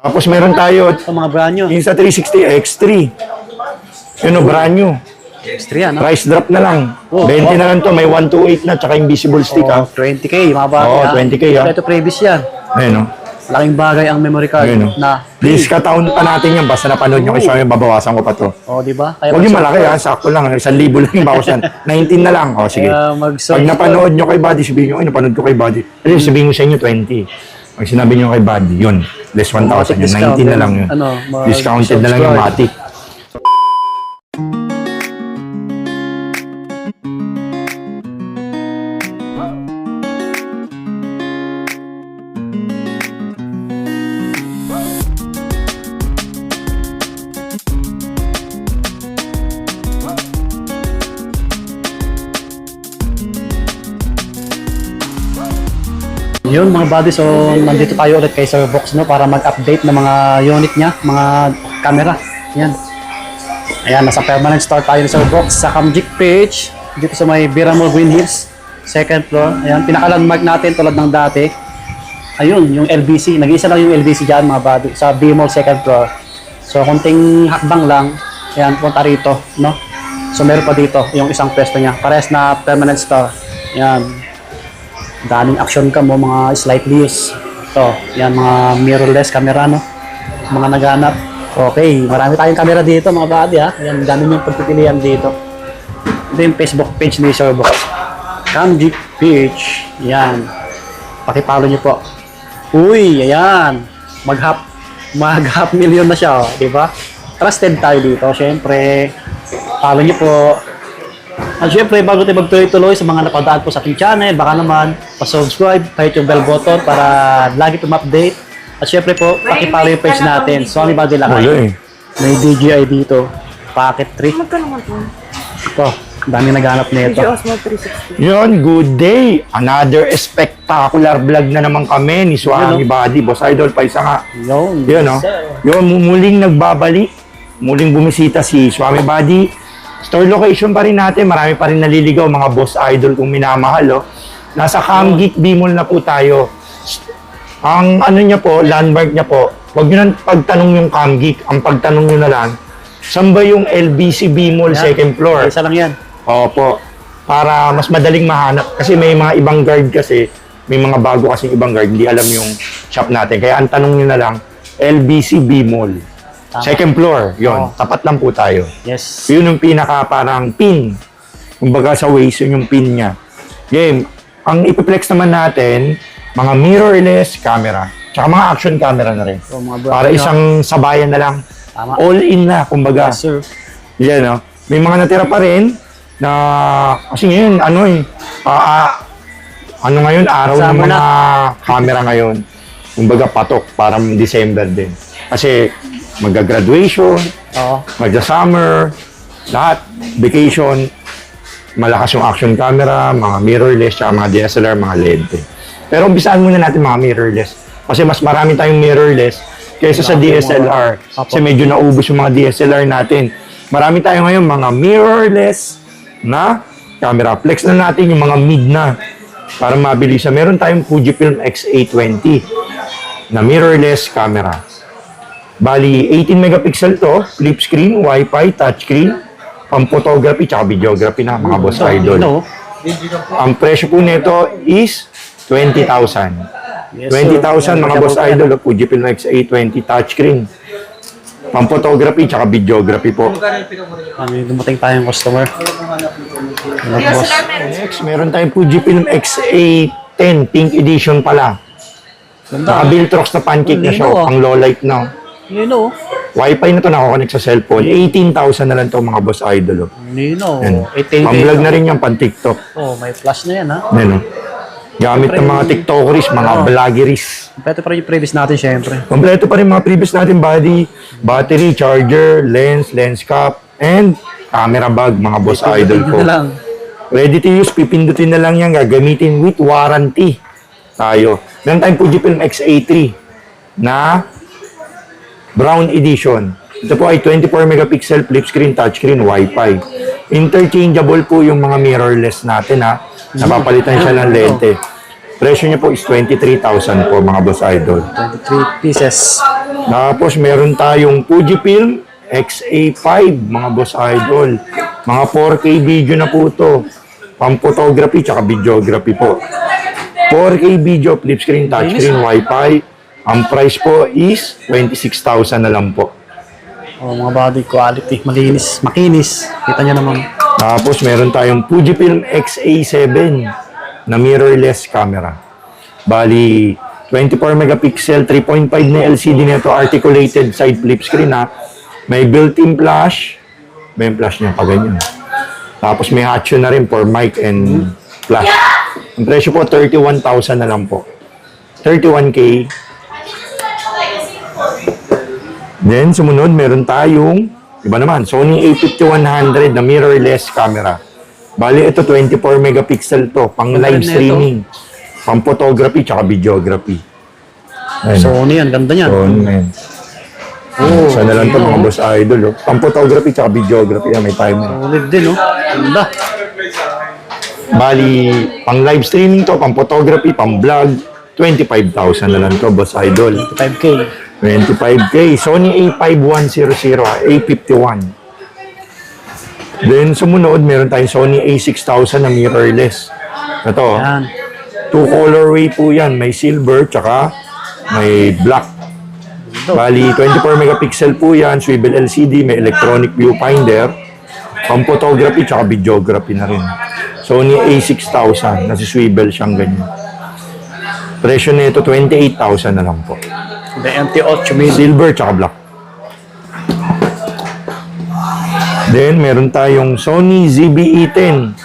Tapos meron tayo, Ito mga brand new. Insta360 X3. Yun o, brand new. Extra yan, ha? Price drop na lang. Oh, 20 wow. na lang to, may 128 na, tsaka invisible stick Oh, ha. 20K, mga bagay. Oo, ha? 20K, ha? Ito previous yan. Ayun o. Laking bagay ang memory card Ayun o. na. Please, kataon pa natin yan. Basta napanood nyo kay Xiaomi, babawasan ko pa to. Oh, di ba? Kaya Huwag yung mag-subscribe. malaki ha, sakto lang. 1,000 lang yung bawas yan. 19 na lang. O, sige. Kaya Pag mag-subscribe. napanood nyo kay Buddy, sabihin nyo, ay, napanood ko kay Buddy. Kasi sabihin nyo sa inyo, 20. Pag sinabi nyo kay Buddy, yun. Less 1,000 yun. Discount 19 na yun. lang yun. Ano, Discounted na lang yung subscribe. Matic. Yun mga buddy, so nandito tayo ulit kay Sir Box, no, para mag-update ng mga unit niya, mga camera. Yan. Ayan, nasa permanent store tayo ni Sir Box sa Camgic page, dito sa may Biramol Green Hills, second floor. Ayan, pinaka-landmark natin tulad ng dati. Ayun, yung LBC. Nag-iisa lang yung LBC dyan mga buddy, sa Bmall second floor. So, konting hakbang lang. Ayan, punta rito, no? So, meron pa dito yung isang pwesto niya. Parehas na permanent store. Ayan. Daming action cam mo, mga slight views. Ito, yan mga mirrorless camera, no? Mga naghanap. Okay, marami tayong camera dito, mga buddy, ha? Yan, dami yung pagpipilian dito. Ito yung Facebook page ni Sir Box. Camgic page. Yan. Pakipalo nyo po. Uy, ayan. Mag-half million na siya, oh, di ba? Trusted tayo dito, syempre. Follow nyo po. At syempre, bago tayo magtuloy-tuloy sa mga napadaan po sa ating channel, baka naman pa-subscribe, kahit yung bell button para lagi po ma-update. At syempre po, pakipalo yung page natin. So, ano ba din Wala lakay? eh. May DJI dito. Packet 3. Magkano naman po? Ito, dami naghanap nito. Medyo Osmo 360. Yun, good day. Another spectacular vlog na naman kami ni Swami Buddy. Boss Idol, pa isa nga. Yun, Yun, no? Yun, muling nagbabalik. Muling bumisita si Swami Buddy. Store location pa rin natin. Marami pa rin naliligaw mga Boss Idol kung minamahal, oh. Nasa Camgic Bmall na po tayo. Ang ano niya po, landmark niya po, huwag nyo nang pagtanong yung Camgic. Ang pagtanong nyo na lang, saan ba yung LBC Bmall Yan. second floor? Isa lang yan. Opo. Para mas madaling mahanap. Kasi may mga ibang guard kasi, may mga bago kasi ibang guard, hindi alam yung shop natin. Kaya ang tanong nyo na lang, LBC Bmall. Tama. Second floor, yon. Oo. Tapat lang po tayo. Yes. Yun yung pinaka parang pin. Kumbaga sa Waze, yun yung pin niya. Game. Ang ipiplex naman natin, mga mirrorless camera. Tsaka mga action camera na rin. So, mga brand Para new. isang sabayan na lang. Tama. All in na, kumbaga. Yes, sir. Yan, no? May mga natira pa rin na, kasi ngayon, ano eh, ano ngayon, araw ng Summer mga na. camera ngayon. Kumbaga patok, parang December din. Kasi magga-graduation, Oo. magja-summer, lahat, vacation, malakas yung action camera, mga mirrorless, tsaka mga DSLR, mga lente. Pero umpisaan muna natin mga mirrorless. Kasi mas marami tayong mirrorless kaysa sa DSLR. Kasi medyo naubos yung mga DSLR natin. Marami tayo ngayon mga mirrorless na camera. Flex na natin yung mga mid na para mabilis. Meron tayong Fujifilm X820 na mirrorless camera. Bali, 18 megapixel to, flip screen, Wi-Fi, touchscreen, pang photography, tsaka videography na, mga Boss Idol. No? Ang presyo po nito is 20,000. Yes, 20,000 mga Boss Idol, Fujifilm X820 touchscreen. Pang photography, tsaka videography po. May dumating tayong customer. Ano, boss? Next, meron tayong Fujifilm X810 pink edition pala. Tsaka Viltrox na pancake na siya, pang low light na. Nino. Wi-Fi na to nakakonect sa cellphone. 18,000 na lang to mga Boss Idol. Nino. Yan. 18K. Pang-vlog na rin yan, pang-TikTok. Oh, may flash na yan, ha? Yan, oh. Gamit ng mga TikTokeries, mga vloggeries. Pwede pa rin yung previous natin, syempre. Kompleto pa rin mga previous natin body, battery, charger, lens cap, and camera bag, mga Boss Idol ko. Ito na lang. Ready to use, pipindutin na lang yan, gagamitin with warranty tayo. Meron tayong Fujifilm X-A3 na brown edition. Ito po ay 24 megapixel flip screen, touchscreen, Wi-Fi. Interchangeable po yung mga mirrorless natin, ha. Napapalitan siya ng lente. Presyo niya po is 23,000 po mga Boss Idol. 23 pieces. Tapos meron tayong Fujifilm X-A5, mga boss idol. Mga 4K video na po to. Pang photography tsaka videography po. 4K video, flip screen, touchscreen, Wi-Fi. Ang price po is 26,000 na lang po. Oh, mga body quality, malinis, makinis. Kita nyo naman. Tapos meron tayong Fujifilm X-A7 na mirrorless camera. Bali, 24 megapixel, 3.5 na LCD nito, articulated side flip screen ha. May built-in flash. May flash niya pa ganyan. Tapos may hatcho na rin for mic and flash. Ang presyo po, 31,000 na lang po. 31K. Then, sumunod, meron tayong, iba naman, Sony A5100 na mirrorless camera. Bali, ito 24 megapixel to, pang live streaming, pang photography, tsaka videography. Ayun. Sony, ang ganda niyan. Sony, man. Oh, Sana lang to mga boss idol. Oh. Pang photography, tsaka videography, may timer. Solid din, oh. Ganda. Bali, pang live streaming to, pang photography, pang vlog, 25,000 na lang to, boss idol. 5K. 25K. Sony A5100, A51. Then, sumunod, meron tayong Sony A6000 na mirrorless. Ito, Yan. 2 colorway po yan. May silver, tsaka may black. Bali, 24 megapixel po yan. Swivel LCD, may electronic viewfinder. Pang photography, tsaka videography na rin. Sony A6000. Nasi-swivel siyang ganyan. Presyo nito 28,000 na lang po. The MT8 mil. Silver tsaka black. Then, meron tayong Sony ZBE10.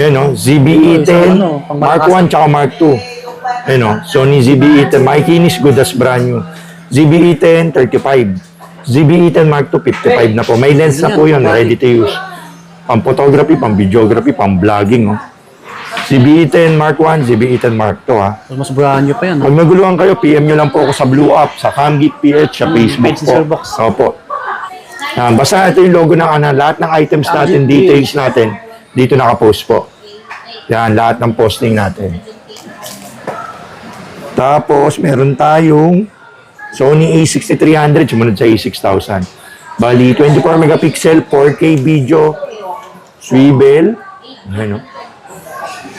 Yan o, ZBE10, Mark 1 tsaka Mark 2. Yan o, Sony ZBE10. Makikinis, good as brand new. ZBE10, 35. ZBE10 Mark 2, 55 na po. May lens na po yun, ready to use. Pang photography, pang videography, pang vlogging. ZBE10 Mark 1, ZBE10 Mark 2 ha. Mas brand new pa yan. Pag naguluhan kayo, PM nyo lang po ako sa Blue App, sa Camgeek PH, sa Facebook page po. Sir Box. Opo. Basta ito yung logo ng lahat ng items natin, details natin, dito nakapost po. Yan, lahat ng posting natin. Tapos, meron tayong Sony A6300, sumunod sa A6000. Bali, 24 megapixel, 4K video, swivel. Ano?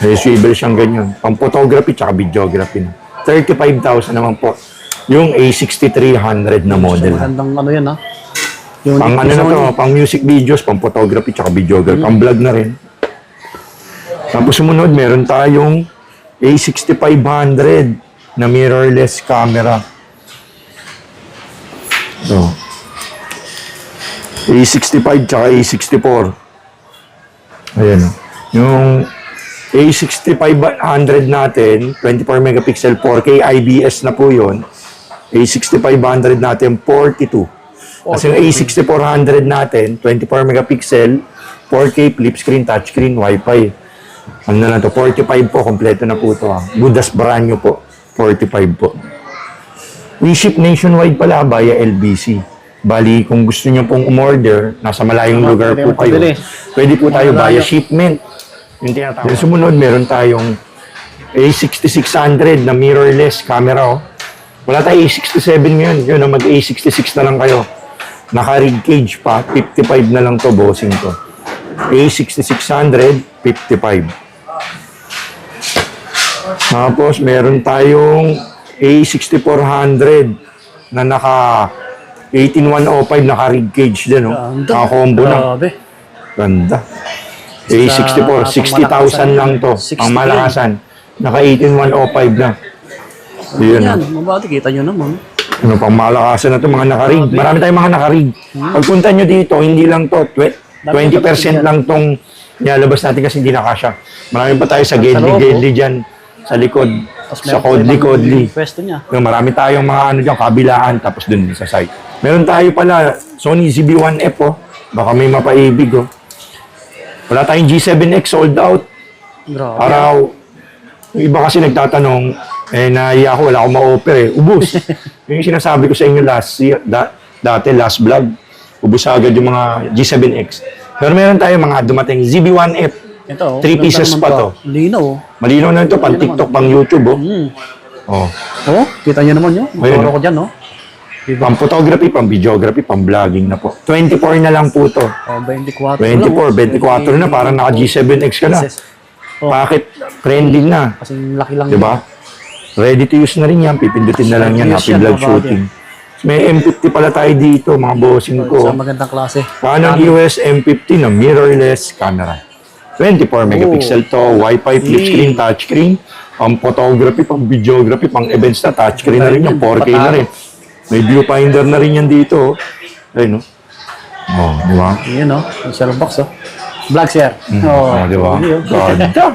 May swivel siyang ganyan. Pang photography tsaka videography na. 35,000 naman po. Yung A6300 na model. Magandang ano yan, ha? Yung Pang ano na to, pang music videos, pang photography tsaka videography. Pang vlog na rin. Tapos sumunod, meron tayong A6500 na mirrorless camera. So, A65 tsaka A64. Ayan. Yung A6500 natin, 24 megapixel, 4K IBS na po yun. A6500 natin, 42. Kasi yung A6400 natin, 24 megapixel, 4K, flip screen, touchscreen, Wi-Fi. Ano na lang to, 45 po, kompleto na po ito. Good as brand new po, 45 po. We ship nationwide pala via LBC. Bali, kung gusto nyo pong umorder, nasa malayong lugar po kayo. Pwede po tayo via shipment. Yung tinatawag. Yung sumunod, meron tayong A6600 na mirrorless camera. Oh. Wala tayo A67 ngayon. Yun, mag-A66 na lang kayo. Naka-rig cage pa. 55 na lang to, bossing to. A6600, 55. Tapos, meron tayong A6400 na naka 18105 naka-rig cage din. Oh. Naka-combo na. Ganda. A64, 60,000 lang to. Ang malakasan. Naka 18105 lang. Yun. Yan, mabati, kita nyo naman. Ano pang malakasan na to, mga naka-rig. Marami tayong mga naka-rig. Pagpunta nyo dito, hindi lang to. 20% lang tong nilalabas natin kasi hindi nakasya. Marami pa tayo sa gedli dyan. Sa likod. Sa kodli. Pwesto niya. Marami tayong mga ano dyan, kabilaan. Tapos dun sa site. Meron tayo pala, Sony ZB-1F oh. Baka may mapaibig oh. Wala tayong G7X sold out. Grabe. Araw, yung iba kasi nagtatanong, naiya ako, wala akong ma-offer ubus. Yung sinasabi ko sa inyo dati, last vlog, ubus agad yung mga G7X. Pero meron tayong mga dumating ZB-1F. Ito, 3 pieces pa to. Lino. Malinaw na ito, pang TikTok, pang YouTube. Oh. Oh, kita nyo naman yun. Ayun, Moro ko dyan, no? Pang photography, pang videography, pang vlogging na po. 24 na lang po to. Oh, 24. 24 na, parang naka G7X ka na. Oh, Bakit? Trending na. kasing laki lang. Di ba? Ready to use na rin yan. Pipindutin na lang yan. Ready to use Happy yan, vlog mga shooting. May M50 pala tayo dito, mga bossing Isang ko. magandang klase. Canon EOS M50 na mirrorless camera. 24 megapixel to, Wi-Fi, flip screen, touchscreen, pang photography, pang videography, pang events na, touchscreen na rin yan, 4K na rin. May viewfinder na rin yan dito. Ayun, no? Oh, di ba? Yun, no? Yung share box, oh. Vlog share. Oh, Oh, di ba? yun, yun. Ganda.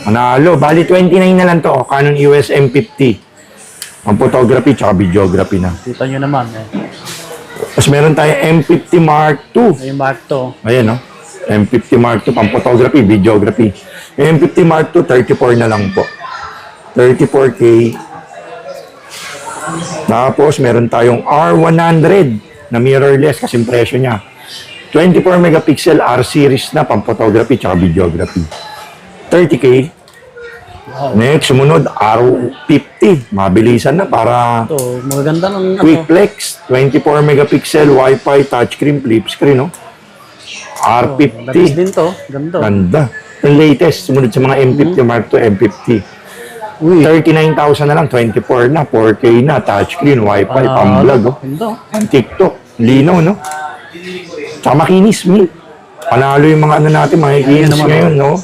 Manalo. Bali, 29 na lang to. Canon EOS M50. Ang photography tsaka videography na. Kita nyo naman, eh. Tapos meron tayo M50 Mark II. Ay, yung mark to. Ayan, no? M50 Mark II, pang photography, videography. Yung M50 Mark II, 34 na lang po. 34K. Tapos, meron tayong R100 na mirrorless kasi yung presyo niya. 24 megapixel R series na pang photography tsaka videography. 30K. Next, sumunod, R50. Mabilisan na para Ito, magaganda ng quick flex. 24 megapixel, Wi-Fi, touchscreen, flip screen, no? R50. Labis din to. Ganda. Ganda. Yung latest, sumunod sa mga M50 Mark II, M50. Uy. 39,000 na lang, 24 na, 4K na, touchscreen, Wi-Fi, pang-vlog, oh. Ganda. Ang TikTok, linaw, no? Tsaka makinis, Mil. Panalo yung mga ano natin, mga kinis ngayon, no?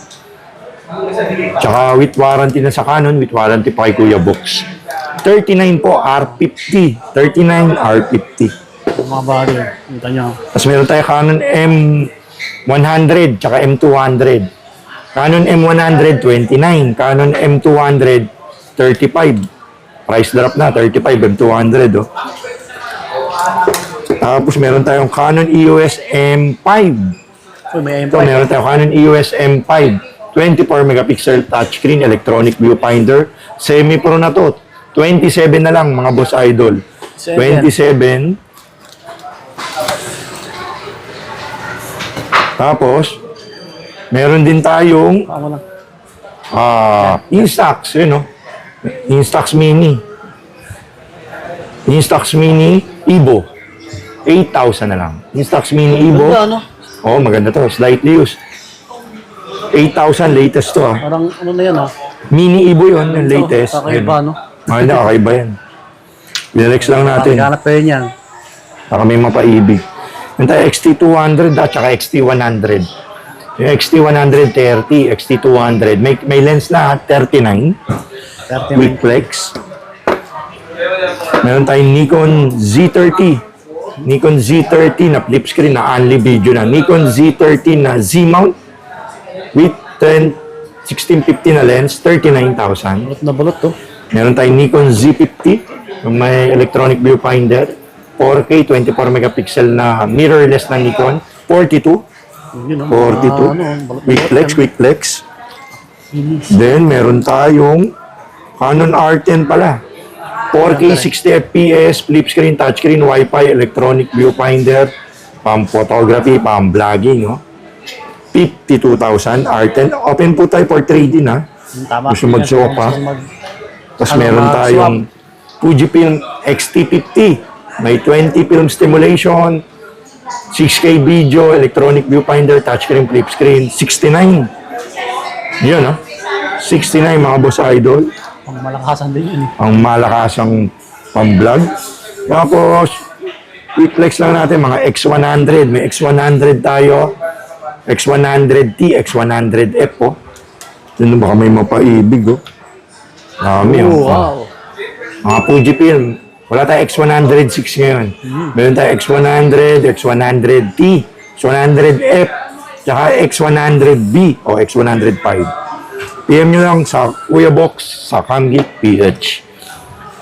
Tsaka with warranty na sa Canon, with warranty pa kay Kuya Box. 39 po, R50. 39, R50. Mga body. Kita nyo. Tapos meron tayo Canon M100 tsaka M200. Canon M100, 29. Canon M200, 35. Price drop na, 35, M200, oh. Tapos meron tayong Canon EOS M5. Uy, may Ito, M5. meron tayong Canon EOS M5. 24 megapixel touchscreen, electronic viewfinder. Semi-pro na to. 27 na lang, mga boss idol. 27. Tapos, meron din tayong Ako lang. Instax, yun, no? Instax Mini. Instax Mini Evo. 8,000 na lang. Instax Mini Evo. Ganda, ano? Oh, maganda to. Slightly used. 8,000 latest to, ah. Parang ano na yan, ha? Mini Evo yun, yung latest. Kakaiba, no? Ayun, kakaiba yan. Binalex lang natin. Naghanap pa yun yan. Baka may mapaibig. Yung tayo XT200 at saka XT100. Yung XT100 30, XT200. May lens na 39. 30 Quick flex. Meron tayong Nikon Z30. Nikon Z30 na flip screen na only video na. Nikon Z30 na Z-mount with 1650 na lens, 39,000. Bulot na bulot, to. Meron tayong Nikon Z50, yung may electronic viewfinder, 4K, 24 megapixel na mirrorless na Nikon, 42, Yun, no? 42, Bulot na quick bulot flex, yan. quick flex. Then, meron tayong Canon R10 pala. 4K, 60 FPS, flip screen, touchscreen, Wi-Fi, electronic viewfinder, pang photography, pang vlogging, no? 52,000 R10. Open po tayo for trading, ha? Tama. Gusto mag-swap, ha? Tapos meron tayong Fujifilm X-T50. May 20 film stimulation, 6K video, electronic viewfinder, touchscreen, flip screen, 69. Yun, no? 69, mga boss idol. Pang malakasan din yun, eh. Ang malakasang pang-vlog. Tapos, quick flex lang natin, mga X100. May X100 tayo. X100T, X100F, oh. Ito baka may mapaibig, oh. Dami, oh. Wow. Mga Fujifilm. Wala tayo X106 ngayon. Meron tayo X100, X100T, X100F, tsaka X100B o X105. PM nyo lang sa Kuya Box, sa Camgeek PH.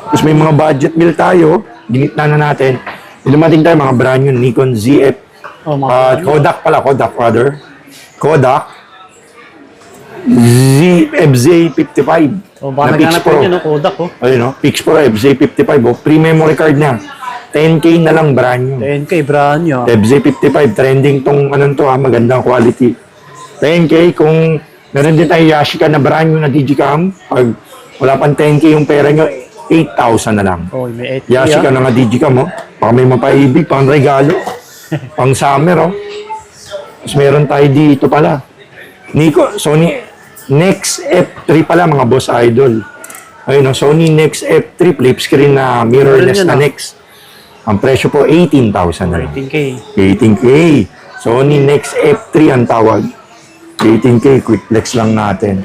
Tapos may mga budget bill tayo. Ginitna na natin. Dumating tayo mga brand new Nikon ZF. Oh, mga Kodak pala, Kodak rather. Kodak FZ55 oh, baka na Pix naghanap Pro. yun, no? Kodak, oh. Ayun, no? Pix Pro FZ55, oh. Free memory card na. 10K na lang brand new. 10K, brand nyo. FZ55, trending tong anong to, ha, magandang quality. 10K, kung meron din tayo Yashica na brand new na digicam, pag wala pang 10K yung pera nyo, 8,000 na lang. Oh, may 8K Yasi ka na nga Digicam, oh. Baka may mapaibig, pang regalo. Pang summer, oh. Tapos meron tayo dito pala. Sony Nex F3 pala, mga boss idol. Ayun, oh, Sony Nex F3 flip screen na mirrorless na Nex. Ang presyo po, 18,000 na rin. 18K. 18K. Sony Nex F3 ang tawag. 18K, quick flex lang natin.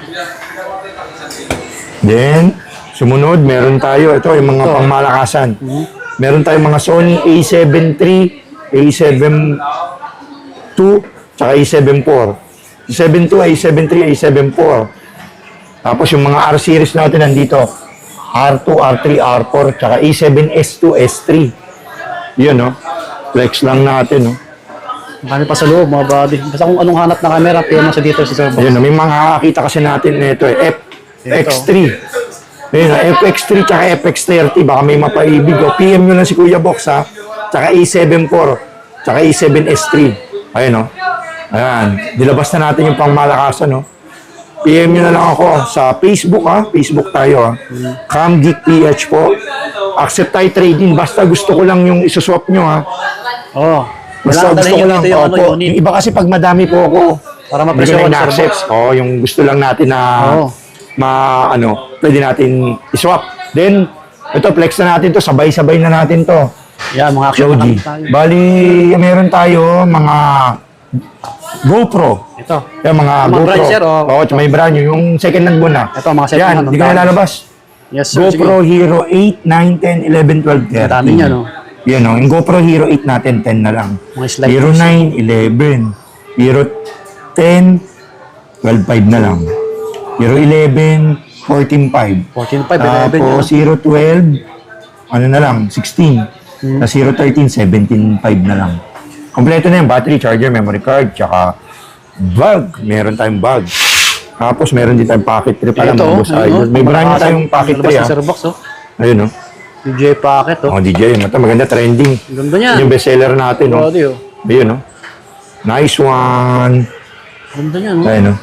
Then, sumunod, meron tayo, ito yung mga pangmalakasan. Meron tayong mga Sony A7 III, A7 II, tsaka A7 IV. A7 II, A7 III, A7 IV. Tapos yung mga R series natin nandito, R2, R3, R4, tsaka A7S2, S3. Yun, no? Flex lang natin, no? Marami pa sa loob, mga buddy. Basta kung anong hanap na camera, PM mo sa dito sa Sir Box. Ayun, may mga kakakita kasi natin nito FX3. Ayun, FX3 tsaka FX30, baka may mapaibig. O, PM nyo lang si Kuya Box, ha? Tsaka A74, tsaka A7S3. Ayun, no? Ayan, nilabas na natin yung pangmalakasan, no? PM nyo na lang ako sa Facebook, ha? Facebook tayo, ha? Camgeek PH po. Accept tayo trading, basta gusto ko lang yung isuswap nyo, ha? Oo. Basta gusto ko lang, yung opo. unit. Yung iba kasi pag madami po ako, Para hindi ko mapresyohan na Sir Box. accept. Oo, yung gusto lang natin na Oo. pwede natin iswap. Then, ito, flex na natin to, sabay-sabay na natin to. Yan, mga action na Joji. tayo. Bali, meron tayo mga GoPro. Ito. Yung mga Mga GoPro. brand, sir, o? Oo, may brand nyo. Yung second hand mo na. Ito, mga second Yan, hand, hindi ko ang na dami. lalabas. Yes, sir. GoPro Hero 8, 9, 10, 11, 12, 13. Ang dami niya, no? Yan o, yung GoPro Hero 8 natin, 10 na lang. Mga slide Hero 9, 11. Hero 10, 12.5 na lang. Hero 11, 14.5. 14.5, 11 Tapos Hero 12, ano na lang, 16. Tapos Hero 13, 17.5 na lang. Kompleto na yung battery, charger, memory card, tsaka bag. Meron tayong bag. Tapos meron din tayong pocket trip. Alam Ito, mo, boss, idol. May brand na tayong pocket Labas trip, ng ha? Sir Box, oh. Ayun, no? DJ Pocket, oh. Oh, DJ, yun. Ito, maganda, trending. Ganda niya. Yung bestseller natin, no? Body, oh. Ayun, no? Nice one. Ganda niya, no? Ayun, no?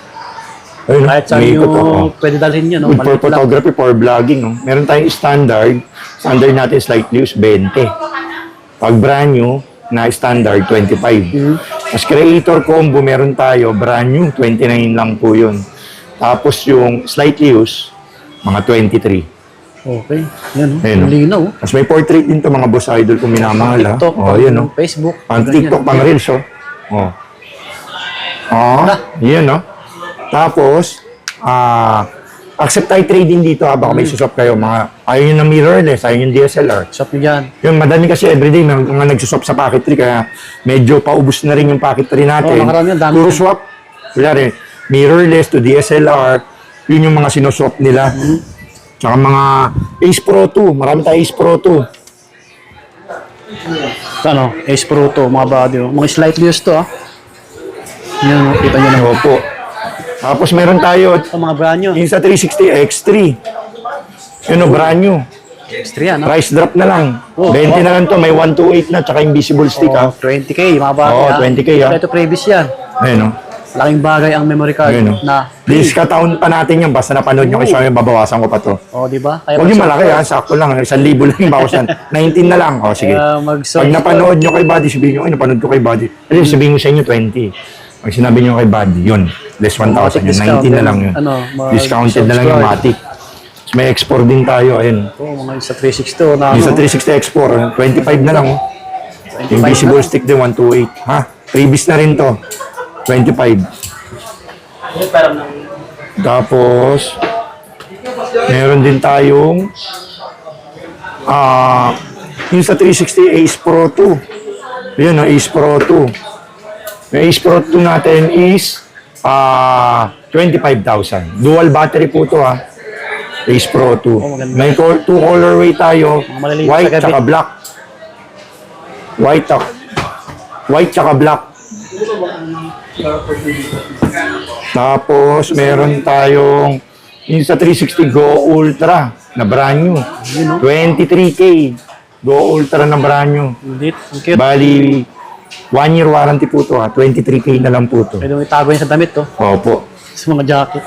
Ayun, no? Kahit saan May nyo ikot, oh. pwede dalhin niya, no? Good for Maliit lang. photography, for vlogging, no? Meron tayong standard. Standard natin slightly use 20. Pag brand new, na standard 25. As creator combo, meron tayo brand new, 29 lang po yun. Tapos yung slightly use, mga 23. Okay. Yan, oh. Ayun, no? Malinaw, oh. Tapos may portrait din to mga boss idol kung minamahal, ha? TikTok, Oh, yun, no? Facebook. Pang ganyan. TikTok, pang Reels, oh. Oh. Oh, yun, no? Tapos, accept tayo trading dito, ha? Baka may suswap kayo. Ayaw nyo ng mirrorless, ayaw nyo ng DSLR. Shop niyo dyan. Yun, madami kasi everyday may mga nagsuswap sa packet tree, kaya medyo paubos na rin yung packet tree natin. Oo, nakarami yun, dami. Puro swap. Kunyari, mirrorless to DSLR, yun yung mga sinuswap nila. Tsaka mga Ace Pro 2, marami tayo Ace Pro 2. Ano? Ace Pro to, mga body, oh. Mga slightly used to, ah. Yan, oh. Kita nyo lang. Opo. Tapos meron tayo, Ito, mga brand nyo. yung sa 360 X3. Yun o, brand new. Extra, no? Price drop na lang. Oh, 20 na lang to, may 128 na, tsaka invisible stick, Oh, ha. 20K, mga body, Oo, ah. 20K, ah. Ito previous yan. Ayun o. Laking bagay ang memory card Ayun, oh. na. Please, kataon pa natin yan. Basta napanood nyo kayo sa amin, babawasan ko pa to. Oh, di ba? Kaya Huwag yung mag-subscribe. malaki, ha. Sakto lang. 1,000 lang yung bawasan. 19 na lang. O, sige. Kaya Pag mag-subscribe. napanood nyo kay Buddy, sabihin nyo, ay, napanood ko kay Buddy. Ay, sabihin nyo sa inyo, 20. Pag sinabi nyo kay Buddy, yun. Less 1,000 yun. Discount, 19 na lang yun. ano, Discounted na lang yung Matic. Tapos may export din tayo. Ayun. Oh, mga sa 360, oh, na Yung sa ano. 360 export, 25 na lang. Oh. 25 Yung visible na. stick din, 128. Ha? Previous na rin to. 25. Tapos, meron din tayong yung sa 360 Ace Pro 2. Yun, no, Ace Pro 2. Yung Ace Pro 2 natin is 25,000. Dual battery po to, ha. Ace Pro 2. maganda. May two colorway tayo, Mga maliliit white sa gabi. tsaka black. White tsaka black. Tapos, meron tayong yung sa 360 Go Ultra na brand new. 23K. Go Ultra na brand new. Hindi, ang cute. Bali, 1 year warranty po to, ha. 23K na lang po to. Pwede mo itago yan sa damit, to. Opo. Sa mga jacket.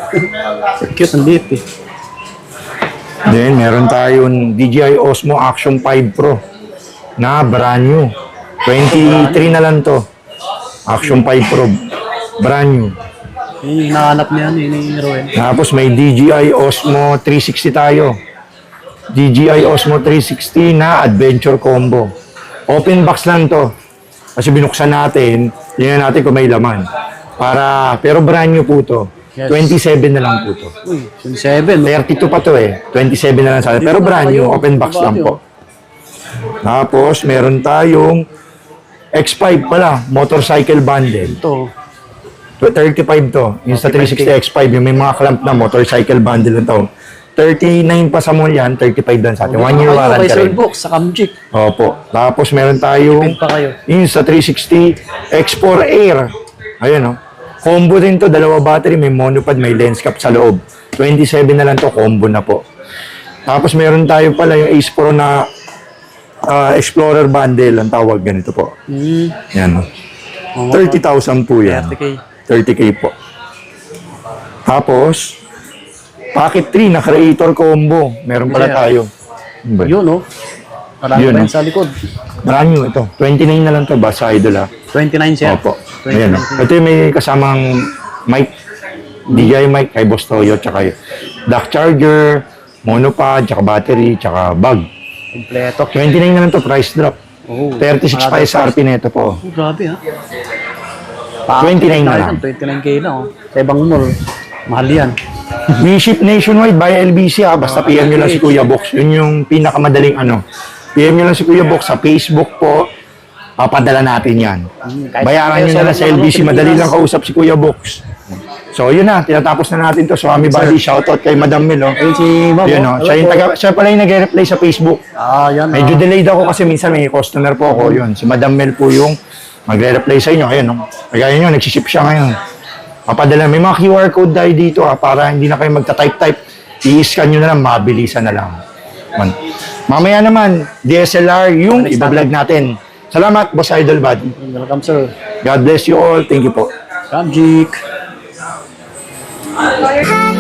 Cute, ang liit, eh. Then, meron tayong DJI Osmo Action 5 Pro na brand new. 23 na lang to. Action 5 Pro. Brand new. Yung hinahanap niya ni Roel. Tapos may DJI Osmo 360 tayo. DJI Osmo 360 na Adventure Combo. Open box lang to. Kasi binuksan natin, tingnan natin kung may laman. Pero brand new po to. Yes. 27 na lang po to. Uy, yung 7. 32 pa to eh. 27 na lang sa atin. Pero brand new, open box lang po. Tapos, meron tayong X5 pala, motorcycle bundle. Ito. 35 to. Yung sa 360 X5, yung may mga clamp na motorcycle bundle na to. 39 pa sa mall yan, 35 dan sa atin. 1 year warranty Kay Sir rin. Box sa Camjic. Opo. Tapos meron tayong Pin pa kayo. yung sa 360 X4 Air. Ayan o. Combo din to, dalawa battery, may monopod, may lens cap sa loob. 27 na lang to, combo na po. Tapos meron tayo pala yung Ace Pro na Explorer bundle, ang tawag ganito po. Yan o. 30,000 po yan. 30K. 30K po. Tapos, Pocket 3 na Creator Combo. Meron pala tayo. Ano ba? Yun, no? Marami Yun, pa no? yun sa likod. Brand new ito. 29 na lang to, basta idol 29 siya. Opo. 29. Ayan. Ito yung may kasamang mic. DJI mic, kay Boss Toyo, tsaka yung dock charger, monopod, tsaka battery, tsaka bag. Kompleto. 29 na lang to, price drop. Oh, 36 pa SRP na ito po. Oh, grabe, ha? 29 na lang. 29K lang, oh. Sa ibang mall, mahal yan. We ship nationwide via LBC basta PM nyo lang si Kuya Box. Yun yung pinakamadaling ano. PM nyo lang si Kuya Box sa Facebook po. Papadala natin yan. Kahit Bayaran nyo na lang sa LBC. Madali lang kausap si Kuya Box. So yun na, tinatapos na natin to. So Ami Bali, shoutout kay Madam Mel. Ayun si Ma'am. Yun, oh. Siya pala yung nag-reply sa Facebook. Yan. Medyo delayed ako kasi minsan may customer po ako. Yun, si Madam Mel po yung magre-reply sa inyo. Ayun, no? Kaya nyo, nagsiship siya ngayon. Papadala. May mga QR code tayo dito para hindi na kayo magta-type-type. I-scan nyo na lang, mabilisan na lang. Mamaya naman, DSLR yung iba-vlog natin. Salamat, Boss Idol Buddy. Welcome, sir. God bless you all. Thank you po. Camjic. Hi.